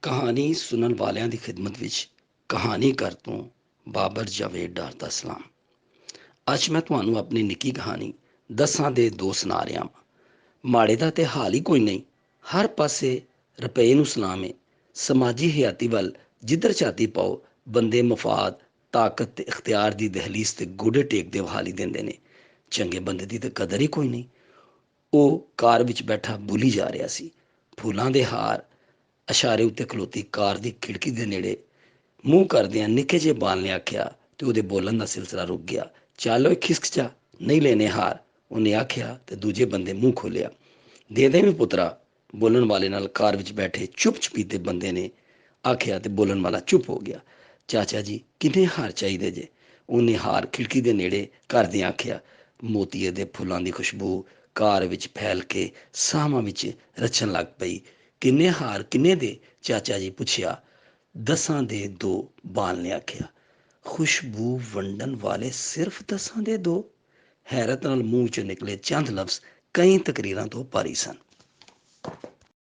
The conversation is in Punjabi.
ਕਹਾਣੀ ਸੁਣਨ ਵਾਲਿਆਂ ਦੀ ਖਿਦਮਤ ਵਿੱਚ ਕਹਾਣੀਕਾਰ ਤੋਂ ਬਾਬਰ ਜਾਵੇਦ ਡਾਰ ਦਾ ਸਲਾਮ। ਅੱਜ ਮੈਂ ਤੁਹਾਨੂੰ ਆਪਣੀ ਨਿੱਕੀ ਕਹਾਣੀ ਦਸਾਂ ਦੇ ਦੋ ਸੁਣਾ ਰਿਹਾ ਹਾਂ। ਮਾੜੇ ਦਾ ਤੇ ਹਾਲ ਹੀ ਕੋਈ ਨਹੀਂ। ਹਰ ਪਾਸੇ ਰੁਪਏ ਨੂੰ ਸਲਾਮ ਹੈ। ਸਮਾਜੀ ਹਯਾਤੀ ਵੱਲ ਜਿੱਧਰ ਝਾਤੀ ਪਾਓ, ਬੰਦੇ ਮਫਾਦ, ਤਾਕਤ ਤੇ ਇਖਤਿਆਰ ਦੀ ਦਹਲੀਜ਼ ਤੇ ਗੋਡੇ ਟੇਕਦੇ ਵਹਾਲੀ ਦਿੰਦੇ ਨੇ। ਚੰਗੇ ਬੰਦੇ ਦੀ ਤਾਂ ਕਦਰ ਹੀ ਕੋਈ ਨਹੀਂ। ਉਹ ਕਾਰ ਵਿੱਚ ਬੈਠਾ ਭੁੱਲੀ ਜਾ ਰਿਹਾ ਸੀ। ਫੁੱਲਾਂ ਦੇ ਹਾਰ ਇਸ਼ਾਰੇ ਉੱਤੇ ਖਲੋਤੀ ਕਾਰ ਦੀ ਖਿੜਕੀ ਦੇ ਨੇੜੇ ਮੂੰਹ ਕਰਦਿਆਂ ਨਿੱਕੇ ਜਿਹੇ ਬਾਲ ਨੇ ਆਖਿਆ ਤੇ ਉਹਦੇ ਬੋਲਣ ਦਾ ਸਿਲਸਿਲਾ ਰੁਕ ਗਿਆ। ਚੱਲ ਓਏ ਖਿਸਕ ਜਾ, ਨਹੀਂ ਲੈਣੇ ਹਾਰ, ਉਹਨੇ ਆਖਿਆ ਤੇ ਦੂਜੇ ਬੰਦੇ ਮੂੰਹ ਖੋਲਿਆ। ਦੇ ਦੇ ਵੀ ਪੁੱਤਰਾ, ਬੋਲਣ ਵਾਲੇ ਨਾਲ ਕਾਰ ਵਿੱਚ ਬੈਠੇ ਚੁੱਪ ਚਪੀਤੇ ਬੰਦੇ ਨੇ ਆਖਿਆ ਤੇ ਬੋਲਣ ਵਾਲਾ ਚੁੱਪ ਹੋ ਗਿਆ। ਚਾਚਾ ਜੀ, ਕਿੰਨੇ ਹਾਰ ਚਾਹੀਦੇ ਜੇ? ਉਹਨੇ ਹਾਰ ਖਿੜਕੀ ਦੇ ਨੇੜੇ ਕਰਦਿਆਂ ਆਖਿਆ। ਮੋਤੀਏ ਦੇ ਫੁੱਲਾਂ ਦੀ ਖੁਸ਼ਬੂ ਕਾਰ ਵਿੱਚ ਫੈਲ ਕੇ ਸਾਹਾਂ ਵਿੱਚ ਰਚਣ ਲੱਗ ਪਈ। ਕਿੰਨੇ ਹਾਰ, ਕਿੰਨੇ ਦੇ? ਚਾਚਾ ਜੀ ਪੁੱਛਿਆ। ਦਸਾਂ ਦੇ ਦੋ, ਬਾਲ ਨੇ ਆਖਿਆ। ਖੁਸ਼ਬੂ ਵੰਡਣ ਵਾਲੇ ਸਿਰਫ ਦਸਾਂ ਦੇ ਦੋ? ਹੈਰਤ ਨਾਲ ਮੂੰਹ ਚੋਂ ਨਿਕਲੇ ਚੰਦ ਲਫ਼ਜ਼ ਕਈ ਤਕਰੀਰਾਂ ਤੋਂ ਭਾਰੀ ਸਨ।